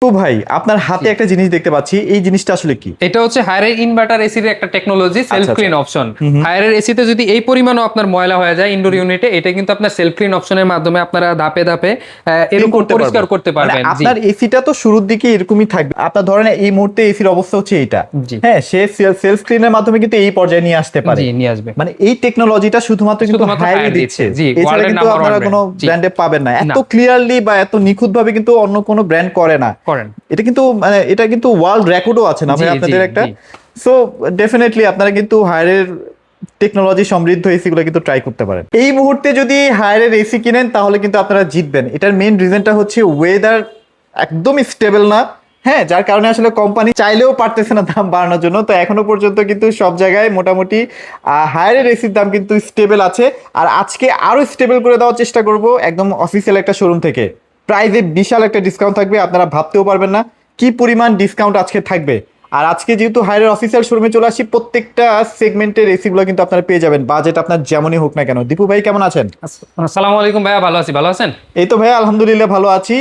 তো ভাই আপনার হাতে একটা জিনিস দেখতে পাচ্ছি, এই জিনিসটা আসলে কি? এটা হচ্ছে হায়ারের ইনভার্টার এসির একটা টেকনোলজি, সেলফ ক্লিন অপশন। হায়ারের এসিতে যদি এই পরিমাণও আপনার ময়লা হয়ে যায় ইনডোর ইউনিটে, এটা কিন্তু আপনার সেলফ ক্লিন অপশনের মাধ্যমে আপনারা ধাপে ধাপে এরকম পরিষ্কার করতে পারবেন। আপনার এসিটা তো শুরুর দিকে এরকমই থাকবে। আপনার ধরেন এই মুহূর্তে এসির অবস্থা হচ্ছে এইটা, হ্যাঁ, সে সেলফ ক্লিনের মাধ্যমে কিন্তু এই পর্যায়ে নিয়ে আসতে পারে, নিয়ে আসবে। মানে এই টেকনোলজিটা শুধুমাত্র কিন্তু হায়ারে দিচ্ছে, এছাড়া কিন্তু আপনারা কোনো ব্র্যান্ডে পাবেন না এত ক্লিয়ারলি বা এত নিখুঁতভাবে, কিন্তু অন্য কোনো ব্র্যান্ড করে না। এটা কিন্তু মানে এটা কিন্তু ওয়ার্ল্ড রেকর্ডও আছে না ভাই আপনাদের একটা। সো ডেফিনেটলি আপনারা কিন্তু হায়ারের টেকনোলজি সমৃদ্ধ এসি গুলো কিন্তু ট্রাই করতে পারেন। এই মুহূর্তে যদি হায়ারের এসি কিনেন তাহলে কিন্তু আপনারা জিতবেন। এটার মেইন রিজনটা হচ্ছে ওয়েদার একদম স্টেবল না, হ্যাঁ, যার কারণে আসলে কোম্পানি চাইলেও পারতেছে না দাম বাড়ানোর জন্য। তো এখনো পর্যন্ত কিন্তু সব জায়গায় মোটামুটি হায়ারের এসির দাম কিন্তু স্টেবল আছে। আর আজকে আরো স্টেবল করে দেওয়ার চেষ্টা করব একদম অফিসিয়াল একটা শোরুম থেকে। প্রাইসে বিশাল একটা ডিসকাউন্ট থাকবে, আপনারা ভাবতেও পারবেন না কি পরিমাণ ডিসকাউন্ট আজকে থাকবে। আর আজকে যেহেতু হায়ারের অফিসিয়াল শোরুমে চলে আসি, প্রত্যেকটা সেগমেন্টের এসি গুলো কিন্তু আপনারা পেয়ে যাবেন, বাজেট আপনার যেমনই হোক না কেন। দীপু ভাই কেমন আছেন? আসসালামু আলাইকুম ভাইয়া, ভালো আছি, ভালো আছেন? এই তো ভাই আলহামদুলিল্লাহ ভালো আছি।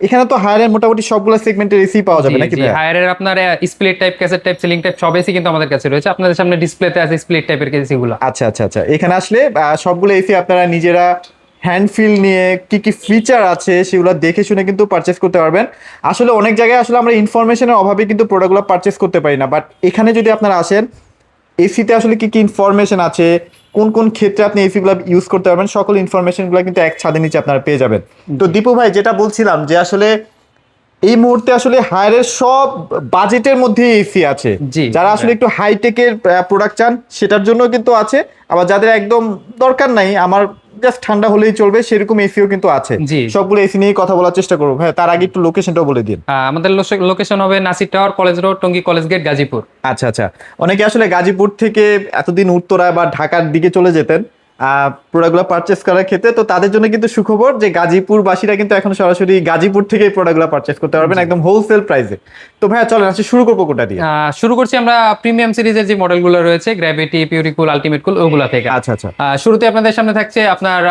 এখানে তো হায়ারের মোটামুটি সবগুলো সেগমেন্টের এসি পাওয়া যাবে নাকি ভাই? হায়ারের আপনার split type, cassette type, ceiling type সব এসি কিন্তু আমাদের কাছে রয়েছে। আপনাদের সামনে ডিসপ্লেতে আছে স্প্লিট টাইপের এসি গুলো। আচ্ছা আচ্ছা আচ্ছা, এখানে আসলে সবগুলো এসি আপনারা নিজেরা হ্যান্ড ফিল নিয়ে কি কি ফিচার আছে সেগুলো দেখে শুনে কিন্তু পারচেস করতে পারবেন। আসলে অনেক জায়গায় আসলে আমরা ইনফরমেশনের অভাবে কিন্তু প্রোডাক্টগুলো পারচেস করতে পারি না, বাট এখানে যদি আপনারা আসেন, এসিতে আসলে কি কি ইনফরমেশন আছে, কোন কোন ক্ষেত্রে আপনি এসিগুলো ইউজ করতে পারবেন, সকল ইনফরমেশনগুলো কিন্তু এক ছাদের নিচে আপনারা পেয়ে যাবেন। তো দীপু ভাই যেটা বলছিলাম যে আসলে এই মুহূর্তে আসলে হায়ারের সব বাজেটের মধ্যে এসি আছে। যারা আসলে একটু হাইটেকের প্রোডাক্ট চান সেটার জন্য কিন্তু আছে, আবার যাদের একদম দরকার নাই, আমার জাস্ট ঠান্ডা হলেই চলবে, সেরকম এসিও কিন্তু আছে। সবগুলো এসি নিয়ে কথা বলার চেষ্টা করবো। হ্যাঁ, তার আগে একটু লোকেশনটাও বলে দিন। আমাদের লোকেশন হবে Nasir tower, college road, Tongi college gate, Gazipur. আচ্ছা আচ্ছা, অনেকে আসলে গাজীপুর থেকে এতদিন উত্তরা বা ঢাকার দিকে চলে যেতেন প্রোডাক্টগুলো পারচেস করার ক্ষেত্রে, তো তাদের জন্য কিন্তু সুখবর যে গাজীপুর বাসীরা কিন্তু এখন সরাসরি গাজীপুর থেকে প্রোডাক্টগুলো পারচেস করতে পারবেন একদম হোলসেল প্রাইসে। তো ভাইয়া চলেন আজকে শুরু করবো কোনটা দিয়ে? শুরু করছি আমরা প্রিমিয়াম সিরিজের যে মডেলগুলো রয়েছে, গ্র্যাভিটি, পিউরিকুল, আলটিমেট কুল, ওগুলা থেকে। আচ্ছা আচ্ছা, শুরুতে আপনাদের সামনে থাকছে আপনার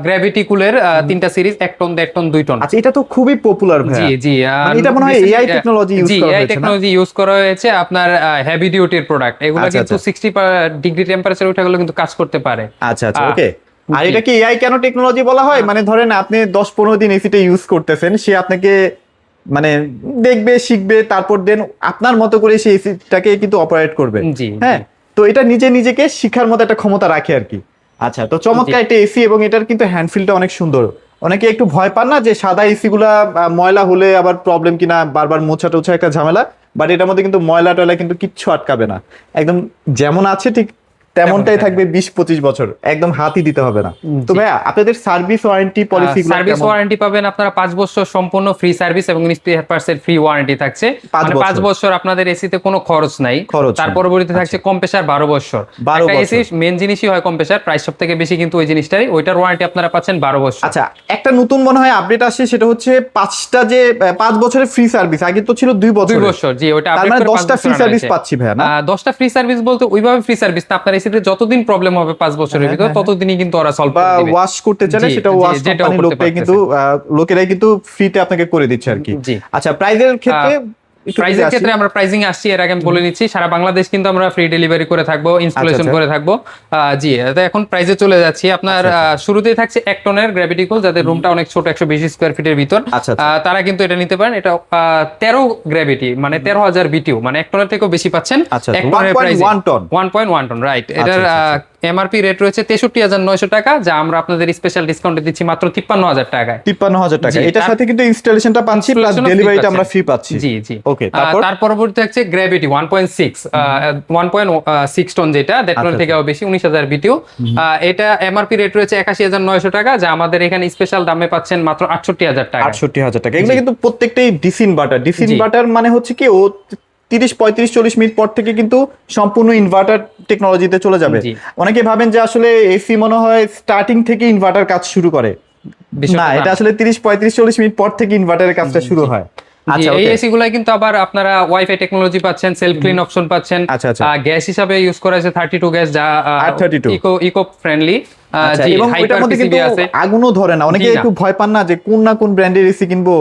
গ্র্যাভিটি কুলের তিনটা সিরিজ, 1 টন, 1.5 টন, 2 টন। আচ্ছা, এটা তো খুবই পপুলার ভাই। জি জি, এটা মনে হয় এআই টেকনোলজি ইউজ করা হয়েছে। এআই টেকনোলজি ইউজ করা হয়েছে আপনার হেভি ডিউটির প্রোডাক্ট। এগুলো কিন্তু 60 ডিগ্রি টেম্পারেচার উঠে গেলে কিন্তু কাজ করতে পারে। আচ্ছা আচ্ছা, ওকে। আর এটা কি এআই কেন টেকনোলজি বলা হয়? মানে ধরেন আপনি 10-15 দিন এসিটা ইউজ করতেছেন, সে আপনাকে মানে দেখবে, শিখবে, তারপর দেন আপনার মতো করে সেই এসিটাকে কিন্তু অপারেট করবে। হ্যাঁ, তো এটা নিজে নিজেকে শিখার মতো একটা ক্ষমতা রাখে আর কি। আচ্ছা, তো চমৎকার একটা এসি, এবং এটার কিন্তু হ্যান্ডফিলটা অনেক সুন্দর। অনেকে একটু ভয় পান না যে সাদা এসি গুলা ময়লা হলে আবার প্রবলেম কিনা, বারবার মোছা টোছা একটা ঝামেলা, বাট এটার মধ্যে কিন্তু ময়লা টয়লা কিন্তু কিচ্ছু আটকাবে না, একদম যেমন আছে ঠিক তেমনটাই থাকবে 20-25 বছর, একদম হাতই দিতে হবে না। তো ভাইয়া আপনাদের service warranty policy? Service warranty পাবেন আপনারা 5 বছর সম্পূর্ণ ফ্রি সার্ভিস এবং স্পেয়ার পার্টসের ফ্রি ওয়ারেন্টি থাকছে। 5 বছর আপনাদের এসিতে কোনো খরচ নাই। তার পরবর্তীতে থাকছে কম্প্রেসার 12 বছর। একটা এসি মেইন জিনিসই হয় কম্প্রেসার, প্রাইস সবথেকে বেশি কিন্তু ওই জিনিসটাই, ওইটার ওয়ারেন্টি আপনারা পাচ্ছেন 12 বছর। আচ্ছা, একটা নতুন মনে হয় আপডেট আসছে, সেটা হচ্ছে 5 বছরের ফ্রি সার্ভিস, আগে তো ছিল 2 বছর। 2 বছর, জি, ওটা আপডেট করে 10টা ফ্রি সার্ভিস পাচ্ছি ভাইয়া না? 10টা ফ্রি সার্ভিস বলতে ওইভাবে ফ্রি সার্ভিস না, আপনার এসিতে যতদিন প্রবলেম হবে 5 বছরের ভিতর ততদিনই কিন্তু ওরা সলভ করে দিবে। ওয়াশ করতে চাইলে সেটা ওয়াশ কোম্পানি লোকেরাই কিন্তু ফ্রিতে আপনাকে করে দিচ্ছে আর কি। আচ্ছা, প্রাইসের ক্ষেত্রে আমরা প্রাইজিং আসছি, এর আগে আমি বলে নিচ্ছি, সারা বাংলাদেশ কিন্তু আমরা ফ্রি ডেলিভারি করে থাকবো, ইনস্টলেশন করে থাকবো। জি, এখন প্রাইজে চলে যাচ্ছি। আপনার শুরুতেই থাকছে 1 টনের গ্র্যাভিটি কুল, যাদের রুমটা অনেক ছোট, 120 স্কয়ার ফিটের ভিতর, তারা কিন্তু এটা নিতে পারেন। এটা 13 গ্র্যাভিটি, মানে 13,000 বিটিউ, মানে 1 টনের থেকেও বেশি পাচ্ছেন। 1.1 টন, রাইট। এটার এমআরপি রেট রয়েছে 63,900 টাকা, যা আমরা আপনাদের স্পেশাল ডিসকাউন্টে দিচ্ছি মাত্র 53,000 টাকায়। 53,000 টাকা, এটার সাথে কিন্তু ইনস্টলেশনটা পাচ্ছি প্লাস ডেলিভারিটা আমরা ফ্রি পাচ্ছি। জি জি, ওকে। তার পরবর্তী থাকছে গ্র্যাভিটি 1.6 টন, যেটা 1.5 টনের থেকেও বেশি, 19,000 বিটিউ। এটা এমআরপি রেট রয়েছে 81,900 টাকা, যা আমাদের এখানে স্পেশাল দামে পাচ্ছেন মাত্র 68,000 টাকা। 68,000 টাকা। এগুলো কিন্তু প্রত্যেকটাই ডিসি ইনভার্টার। ডিসি ইনভার্টার মানে হচ্ছে কি, ও 30, 35, 40 মিনিট পর থেকে কিন্তু সম্পূর্ণ ইনভার্টার টেকনোলজিতে চলে যাবে। অনেকে ভাবেন যে আসলে এসি মনে হয় স্টার্টিং থেকে ইনভার্টার কাজ শুরু করে, না, এটা আসলে 30, 35, 40 মিনিট পর থেকে ইনভার্টারের কাজটা শুরু হয়। আচ্ছা, এই okay. এসি গুলাই কিন্তু আবার আপনারা ওয়াইফাই টেকনোলজি পাচ্ছেন, সেলফ ক্লিন অপশন পাচ্ছেন, আচ্ছা, আচ্ছা। গ্যাস হিসাবে ইউজ করা হয়েছে 32 গ্যাস, যা R32 ইকো ফ্রেন্ডলি। আচ্ছা, জি, এবং হাইপার ওইটার মধ্যে কিন্তু পিসিবি আছে। আগুনও ধরে না, অনেকে জি, না। একটু ভয় পান না যে কোন না কোন ব্র্যান্ডের এসি কিনবো,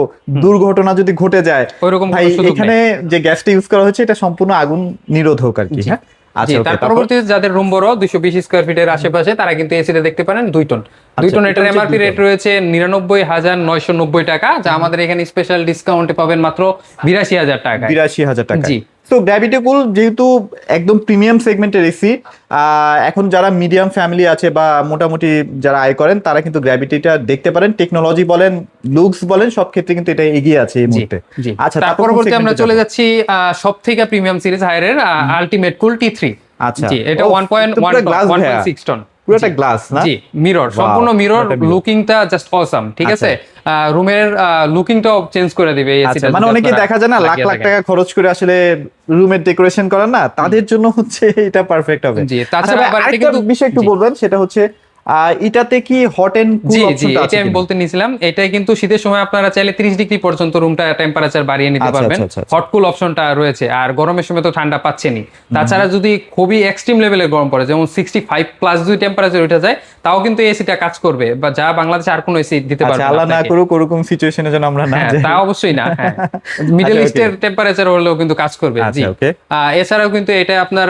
দুর্ঘটনা যদি ঘটে যায়। ওইরকম ভাই কোনো সুযোগ এখানে যে গ্যাসটা ইউজ করা হয়েছে এটা সম্পূর্ণ আগুন নিরোধক আর কি। জি। হ্যাঁ, জি, আচ্ছা, okay, তার তারপর? পরবর্তীতে যাদের রুম বড় 220 স্কয়ার ফিটের আশেপাশে, তারা কিন্তু এসিতে দেখতে পারেন 2 টন। 2 আচ্ছা, টন এটা এটার হচ্ছে এমআরপি 2 রেট টন। রয়েছে 99,990 টাকা, যা আমাদের এখানে স্পেশাল ডিসকাউন্টে পাবেন মাত্র 82,000 টাকা। 82,000 টাকা। জি। তো গ্র্যাভিটি কুল যেহেতু একদম প্রিমিয়াম সেগমেন্টের এসি, এখন যারা মিডিয়াম ফ্যামিলি আছে বা মোটামুটি যারা আয় করেন তারা কিন্তু গ্র্যাভিটিটা দেখতে পারেন। টেকনোলজি বলেন, লুকস বলেন, সব ক্ষেত্রে কিন্তু এটা এগিয়ে আছে এই মুহূর্তে। জি। আচ্ছা, তার তারপর কোন পরবর্তী আমরা segment-এ চলে যাবো? যাচ্ছি সবথেকে প্রিমিয়াম সিরিজ হায়ারের আলটিমেট কুল T3। আচ্ছা। জি, এটা ও, 1.1 তো পুরো glass ভাইয়া। 1.6 টন। পুরোটা গ্লাস না? জি, মিরর, Wow, সম্পূর্ণ মিরর, পুরোটা mirror। লুকিংটা জাস্ট অসাম, ঠিক আচ্ছা। আছে? রুমের লুকিংটাও চেঞ্জ করে দিবে এই আচ্ছা, এসিটা। মানে অনেকে দেখা যায় না লাখ লাখ টাকা খরচ করে আসলে রুমের ডেকোরেশন করেন না, তাদের জন্য হচ্ছে এটা পারফেক্ট হবে। জি, আচ্ছা তাছাড়া ভাই, আবার এটা আরেকটা কিন্তু বিষয় একটু বলবেন, সেটা হচ্ছে এটাতে কি হট এন্ড কুল জি, অপশনটা আছে এটা আমি কিনা? বলতে নিছিলাম। এটাই কিন্তু শীতের সময় আপনারা চাইলে 30 ডিগ্রি পর্যন্ত রুমটা টেম্পারেচার বাড়িয়ে নিতে আচ্ছা, পারবেন। আচ্ছা, আচ্ছা, আচ্ছা। হট কুল অপশনটা রয়েছে, আর গরমের সময় তো ঠান্ডা পাচ্ছেনই। তাছাড়া যদি খুবই এক্সট্রিম লেভেলের গরম পড়ে, যেমন 65 প্লাস যদি টেম্পারেচার উঠে যায়, তাও কিন্তু এসিটা কাজ করবে, বা যা বাংলাদেশে আর কোনো এসি দিতে পারবে আচ্ছা, না আল্লাহ না আপনাকে। করুক ওরকম সিচুয়েশনে যেন আমরা না হ্যাঁ, যাই। তা অবশ্যই না। হ্যাঁ, মিডল আচ্ছা, ইস্টের okay। টেম্পারেচার হলেও কিন্তু কাজ করবে। জি, আচ্ছা, okay। এছাড়াও কিন্তু এটা আপনার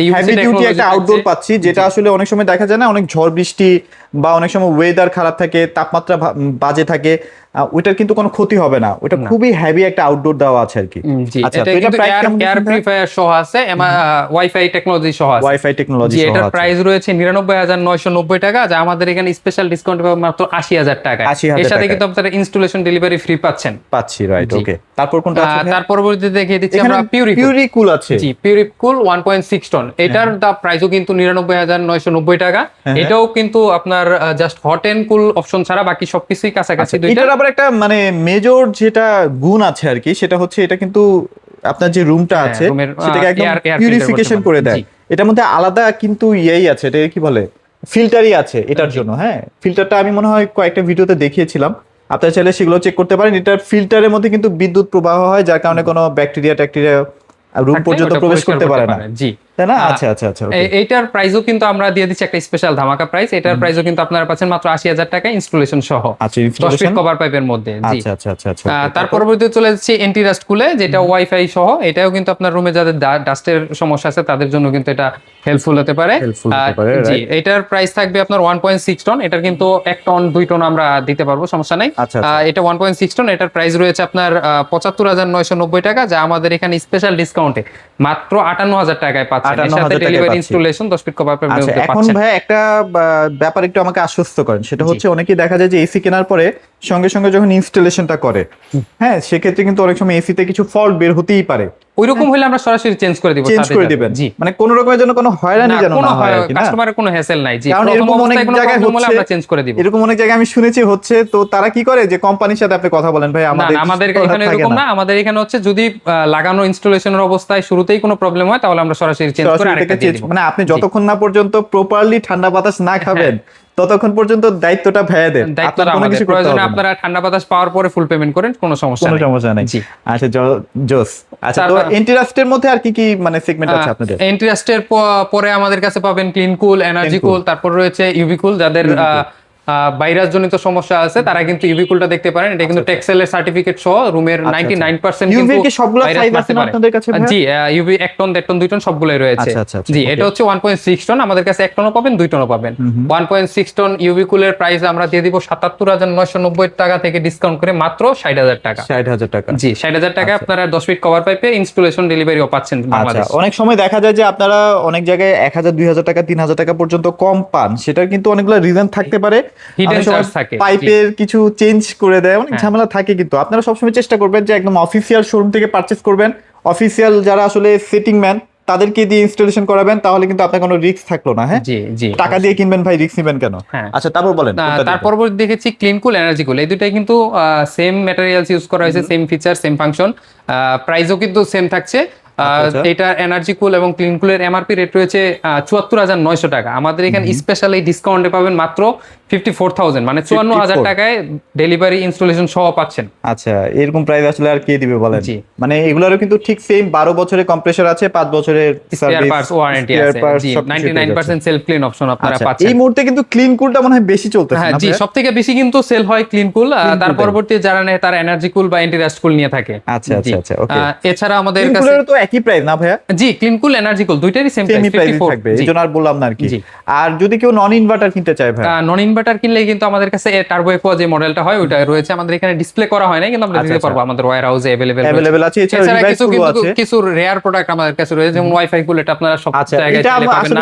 এই হেভি ডিউটি একটা আউটডোর পাচ্ছি, যেটা আসলে অনেক সময় দেখা যায় না, অনেক ঝড় বৃষ্টি বা অনেক সময় ওয়েদার খারাপ থাকে, তাপমাত্রা বাজে থাকে, ওইটার কিন্তু কোনো ক্ষতি হবে না। ওটা খুবই হেভি একটা আউটডোর দেওয়া আছে আর কি। জি, আচ্ছা, এটা তো এটা কিন্তু প্রাইস কেমন এয়ার দিচ্ছেন ভাই? পিউরিফায়ার সহ আছে, ওয়াইফাই টেকনোলজি সহ আছে। ওয়াইফাই টেকনোলজি জি, সহ এটার আছে। প্রাইস রয়েছে 99,990 টাকা, যা আমাদের এখানে স্পেশাল ডিসকাউন্ট পাবেন মাত্র 80,000 টাকা। 80,000 এর সাথে টাকায়। কিন্তু আপনারা ইনস্টলেশন ডেলিভারি ফ্রি পাচ্ছেন। পাচ্ছি, রাইট, জি। ওকে। তারপর কোনটা আছে ভাই? তার পরবর্তীতে দেখিয়ে দিচ্ছি এখানে আমরা পিউরিকুল। পিউরিকুল আছে। জি, পিউরিকুল 1.6 টন। এটার দা প্রাইসও কিন্তু 99,990 টাকা। এটাও কিন্তু আপনার just hot and cool option ছাড়া বাকি সবকিছুই কাছাকাছি দুইটা। এটার আবার একটা মানে মেজর যেটা গুণ আছে আর কি, সেটা হচ্ছে এটা কিন্তু আপনার যে রুমটা আছে রুমের, সেটাকে একদম air filter পিউরিফিকেশন করতে করে পারে। দেয়। জি। এটার মধ্যে আলাদা কিন্তু ইয়েই আছে, এটা কি বলে, ফিল্টারই আছে এটার জন্য। হ্যাঁ, ফিল্টারটা আমি মনে হয় কয়েকটা ভিডিওতে দেখিয়েছিলাম, আপনারা চাইলে সেগুলো চেক করতে পারেন। এটার ফিল্টারের মধ্যে কিন্তু বিদ্যুৎ প্রবাহ হয়, যার কারণে কোনো ব্যাকটেরিয়া রুম থাকলে পর্যন্ত ওটা প্রবেশ পরিষ্কার করতে পারে না, জি। তাই না? আচ্ছা, আচ্ছা, আচ্ছা, okay। এইটার প্রাইসও কিন্তু আমরা দিয়ে দিচ্ছি একটা স্পেশাল ধামাকা প্রাইস। এটার প্রাইসও কিন্তু আপনারা পাচ্ছেন মাত্র 80,000 টাকা ইনস্টলেশন সহ, আচ্ছা, 10 ফিট installation? কভার পাইপের মধ্যে। জি। আচ্ছা, আচ্ছা, আচ্ছা, আচ্ছা, okay। তার পরবর্তীতে চলে যাচ্ছে এন্টি ডাস্ট কুলে, যেটা ওয়াইফাই সহ। এটাও কিন্তু আপনার রুমে যাদের ডাস্টের সমস্যা আছে তাদের জন্য কিন্তু এটা হেল্পফুল হতে পারে। Helpful হতে পারে, জি, right। এটার প্রাইস থাকবে আপনার 1.6 টন। এটার কিন্তু 1 টন 2 টন আমরা দিতে পারবো, সমস্যা নাই। আচ্ছা, আচ্ছা। এটা 1.6 টন। এটার প্রাইস রয়েছে আপনার 75,990 টাকা, যা আমাদের এখানে স্পেশাল ডিসকাউন্টে মাত্র 58,000 টাকায় পাচ্ছেন। এর 58,000 সাথে টাকায় ডেলিভারি পাচ্ছি। ইনস্টলেশন 10 ফিট কভার পাইপের আচ্ছা, মধ্যে এখন পাচ্ছেন। ভাই একটা ব্যাপার একটু আমাকে আশ্বস্ত করেন, সেটা হচ্ছে অনেকেই দেখা যায় যে এসি কেনার পরে সঙ্গে সঙ্গে যখন ইনস্টলেশনটা করে, হ্যাঁ, সেক্ষেত্রে কিন্তু অনেক সময় এসিতে কিছু ফল্ট বের হতেই পারে। ওইরকম হলে আমরা সরাসরি চেঞ্জ করে দিব, চেঞ্জ সাথে করে সাথে। দিবেন, জি, মানে কোনো রকমের জন্য কোনো হয়রানি যেন কোনো না হয় আর কি, না? কাস্টমারের কোনো হ্যাসেল নাই। জি, কারণ প্রথম এরকম অনেক অবস্থায় কোনো জায়গায় প্রবলেম হলে হচ্ছে, আমরা চেঞ্জ করে দিব। এরকম অনেক জায়গায় আমি শুনেছি হচ্ছে, তো তারা কি করে যে কোম্পানির সাথে আপনি কথা বলেন, ভাই না, আমাদের না, আমাদের কিছু এখানে করার থাকে এরকম না। আমাদের এখানে হচ্ছে যদি লাগানো ইনস্টলেশনের অবস্থায় শুরুতেই কোনো প্রবলেম হয়, তাহলে আমরা সরাসরি চেঞ্জ করে সরাসরি আরেকটা থেকে দিয়ে চেঞ্জ, দিব। মানে আপনি যতক্ষণ না পর্যন্ত প্রপারলি ঠান্ডা বাতাস না খাবেন ততক্ষণ পর্যন্ত দায়িত্বটা ভাইয়া দেন, আপনার দায়িত্বটা কোনো আমাদের। কিছু করতে প্রয়োজনে হবে না। আপনারা ঠান্ডা বাতাস পাওয়ার পরে ফুল পেমেন্ট করেন, কোনো সমস্যা কোনো নেই। সমস্যা নাই। জি। আচ্ছা, জোস। আচ্ছা, তো তারপর- এন্টিরাস্টের মধ্যে আর কি কি মানে সেগমেন্ট আছে আপনাদের? ইন্টারেস্টের পরে আমাদের কাছে পাবেন ক্লিন কুল, এনার্জি কুল, তারপর রয়েছে ইউভি কুল। যাদের ভাইরাস জনিত সমস্যা আছে তারা কিন্তু ইউভি কুলটা দেখতে পারেন। এটা কিন্তু টেক্সেলের সার্টিফিকেট সহ রুমের 99% ইউভি কিন্তু কি সবগুলো ভাইরাস সাইজ আছে মারতে না পারে। আপনাদের কাছে ভাইয়া? জি, ইউভি 1 টন 1.5 টন 2 টন সবগুলোই রয়েছে। আচ্ছা, আচ্ছা, আচ্ছা, জি, okay। এটা হচ্ছে 1.6 টন। আমাদের কাছে 1 টনও পাবেন 2 টনও পাবেন। 1.6 টন ইউভি কুলের প্রাইস আমরা দিয়ে দিব 77,990 টাকা থেকে ডিসকাউন্ট করে মাত্র 60,000 টাকা। 60,000 টাকা। জি, 60,000 টাকা আপনারা 10 ফিট কভার পাইপে ইনস্টলেশন ডেলিভারিও পাচ্ছেন আচ্ছা, বাংলাদেশ। অনেক সময় দেখা যায় যে আপনারা অনেক জায়গায় 1,000, 2,000 টাকা, 3,000 টাকা পর্যন্ত কম পান, সেটার কিন্তু অনেকগুলো রিজন থাকতে পারে। Hidden অনেক সময় charge থাকে। পাইপের কিছু চেঞ্জ করে দেয়, অনেক ঝামেলা থাকে, কিন্তু আপনারা সবসময় চেষ্টা করবেন যে একদম অফিসিয়াল শোরুম থেকে পারচেজ করবেন। অফিসিয়াল যারা আসলে সেটিং ম্যান তাদেরকে দিয়ে ইনস্টলেশন করাবেন, তাহলে কিন্তু আপনার কোনো রিস্ক থাকলো না। হ্যাঁ, জি, জি, টাকা দিয়ে কিনবেন ভাই, রিস্ক নেবেন কেন? হ্যাঁ। আচ্ছা, তারপর বলেন কোনটা তার দিবেন? পরবর্তী দেখেছি ক্লিন কুল, এনার্জি কুল। এই দুটাই কিন্তু সেম ম্যাটেরিয়ালস ইউজ করা হয়েছে, সেম ফিচার, সেম ফাংশন, প্রাইসও কিন্তু সেম থাকছে। এটা এনার্জি কুল এবং ক্লিন কুলের এমআরপি রেট রয়েছে ৭৪,৯০০ টাকা। আমাদের এখানে স্পেশালি ডিসকাউন্টে পাবেন মাত্র 54,000, মানে 54,000 টাকায় ডেলিভারি ইনস্টলেশন সহ পাচ্ছেন। আচ্ছা, এরকম প্রাইস আসলে আর কে দিবে বলেন? মানে এগুলোরও কিন্তু ঠিক সেম 12 বছরের কম্প্রেসর আছে, 5 বছরের স্পেয়ার পার্টস ওয়ারেন্টি আছে, জি 99% সেলফ ক্লিন অপশন আপনারা পাচ্ছেন। এই মুহূর্তে কিন্তু ক্লিন কুলটা মনে হয় বেশি চলতেছে হ্যাঁ না? জি, সবথেকে বেশি কিন্তু সেল হয় ক্লিন কুল, তার পরবর্তী যারা নেয় তারা এনার্জি কুল বা এন্টি রাস্ট কুল নিয়ে থাকে। আচ্ছা আচ্ছা আচ্ছা, ওকে। এছাড়া আমাদের ক্লিন কাছে কুলের তো একই প্রাইস না ভাইয়া? জি, ক্লিন কুল এনার্জি কুল দুইটারই সেম প্রাইস 54 থাকবে, এইজন্য আর বললাম না আর কি। আর যদি কেউ নন ইনভার্টার কিনতে চায় ভাই? নন ইনভার্টার কিনলে কিন্তু আমাদের কাছে টার্বো একোয়া যে মডেলটা হয় ওটা রয়েছে, আমাদের এখানে ডিসপ্লে করা হয় না, কিন্তু আমরা দিতে পারবো, আমাদের ওয়্যার হাউসে अवेलेबल আছে। এছাড়া কিছু রেয়ার প্রোডাক্ট আমাদের কাছে রয়েছে, যেমন ওয়াইফাই কুল, এটা আপনারা সব জায়গায় পাবেন না,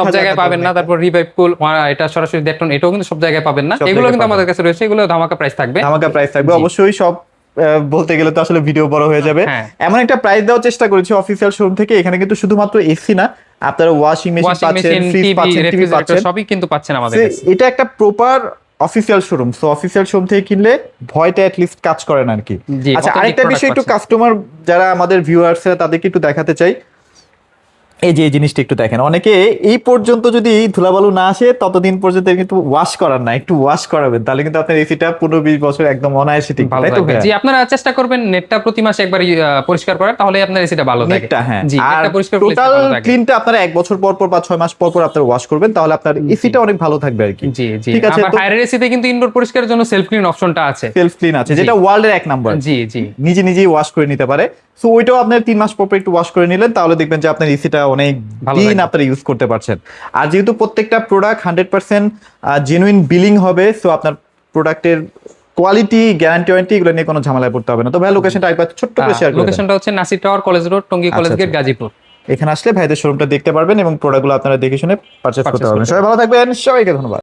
সব জায়গায় পাবেন না। তারপর রিভাইভ কুল, এটা সরাসরি দেখুন, এটাও কিন্তু সব জায়গায় পাবেন না। এগুলো কিন্তু আমাদের কাছে রয়েছে, এগুলো ধামাকা প্রাইস থাকবে। অবশ্যই সব বলতে গেলে তো আসলে ভিডিও বড় হয়ে যাবে, এমন একটা প্রাইস দেওয়ার চেষ্টা করেছি অফিসিয়াল শোরুম থেকে। এখানে কিন্তু শুধুমাত্র এসি না, আপনারা ওয়াশিং মেশিন পাচ্ছেন, ফ্রিজ পাচ্ছেন, টিভি পাচ্ছেন, সবই কিন্তু পাচ্ছেন আমাদের কাছে। এটা একটা proper official showroom. So official showroom থেকে কিনলে ভয়টা এট লিস্ট কাজ করে না আর কি। আচ্ছা, আরেকটা বিষয় একটু কাস্টমার যারা আমাদের ভিউয়ার্স তাদেরকে একটু দেখাতে চাই, এই যে এই জিনিসটা একটু দেখেন। অনেকে এই পর্যন্ত যদি ধুলাবালু না আসে ততদিন পর্যন্ত কিন্তু ওয়াশ করার না, একটু ওয়াশ করাবেন, তাহলে কিন্তু আপনার এসিটা 15-20 বছর একদম অনায়াসে টিকবে, তাই তো? জি, আপনারা চেষ্টা করবেন নেটটা প্রতি মাসে একবার পরিষ্কার করার, তাহলে আপনার এসিটা ভালো থাকে। নেটটা, হ্যাঁ। জি, নেটটা পরিষ্কার করলে টোটাল ক্লিনটা আপনারা 1 বছর পর পর বা 6 মাস পর পর আপনারা ওয়াশ করবেন, তাহলে আপনার এসিটা অনেক ভালো থাকবে আর কি। জি জি, ঠিক আছে। হায়ার এসিতে কিন্তু ইনডোর পরিষ্কারের জন্য সেলফ ক্লিন অপশনটা আছে, সেলফ ক্লিন আছে, যেটা ওয়ার্ল্ডের 1 নাম্বার। জি জি, নিজেই ওয়াশ করে নিতে পারে। সো ওইটাও আপনার 3 মাস পর পর একটু ওয়াশ করে নিলেন, তাহলে দেখবেন যে আপনার এসিটা অনেক দিন আপনারা ইউজ করতে পারছেন। আর যেহেতু প্রত্যেকটা প্রোডাক্ট 100% জেনুইন বিলিং হবে, সো আপনার প্রোডাক্টের কোয়ালিটি, গ্যারান্টি, ওয়ারেন্টি এগুলো নিয়ে কোনো ঝামেলায় পড়তে হবে না। তো ভাই, লোকেশনটা একবার ছোট্ট করে শেয়ার করুন। লোকেশনটা হচ্ছে Nasir tower, college road, Tongi college gate, Gazipur. এখানে আসলে ভাইদের শোরুমটা দেখতে পারবেন এবং প্রোডাক্টগুলো আপনারা দেখে শুনে পারচেজ করতে পারবেন। সবাই ভালো থাকবেন, সবাইকে ধন্যবাদ।